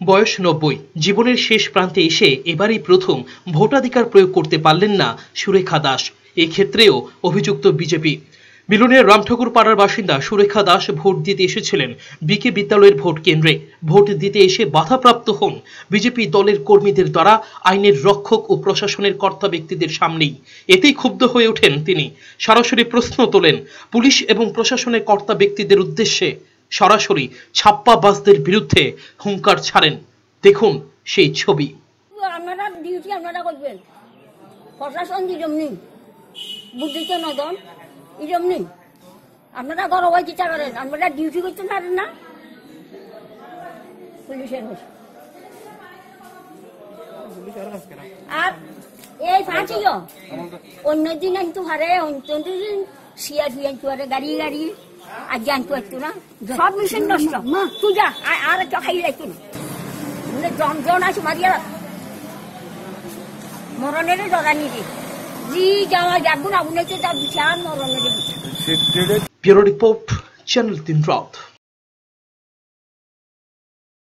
বয়স ৯০। জীবনের শেষ প্রান্তে এসে এবারই প্রথম ভোটাধিকার প্রয়োগ করতে পারলেন না সুরেখা দাস। এক্ষেত্রেও অভিযুক্ত বিজেপি। বিলুনিয়ার রামঠাকুর পাড়ার বাসিন্দা সুরেখা দাস ভোট দিতে এসেছিলেন বিকে বিদ্যালয়ের ভোট কেন্দ্রে। ভোট দিতে এসে বাধাপ্রাপ্ত হন বিজেপি দলের কর্মীদের দ্বারা আইনের রক্ষক ও প্রশাসনের কর্তা ব্যক্তিদের সামনেই। এতেই ক্ষুব্ধ হয়ে ওঠেন তিনি। সরাসরি প্রশ্ন তোলেন পুলিশ এবং প্রশাসনের কর্তা ব্যক্তিদের উদ্দেশ্যে। সরাসরি ছাপ্পাবাজদের বিরুদ্ধে হুঙ্কার ছাড়েন। দেখুন সেই ছবি। আপনারা ডিউটি আপনারা করবেন, প্রশাসন যেমনি বুদ্ধিতে নদন এরমনি আপনারা গরবাই চিন্তা করেন, আপনারা ডিউটি করতে পারেন না। পুলিশের আর এই ফাঁসিও অন্যদিন আনতে পারে, অন্যদিন সিআরপি আনতে পারে, গাড়ি গাড়ি আজ আনতে পারতো না। সব মিশন নষ্ট। তুই যা আর একটা খাই রাখতো না, জন আছে মারিয়া মরণের ডরা নিবি জি যাওয়া যাবো না, উনি তো বিশাল মরণের। ব্যুরো রিপোর্ট, চ্যানেল 3 রাত।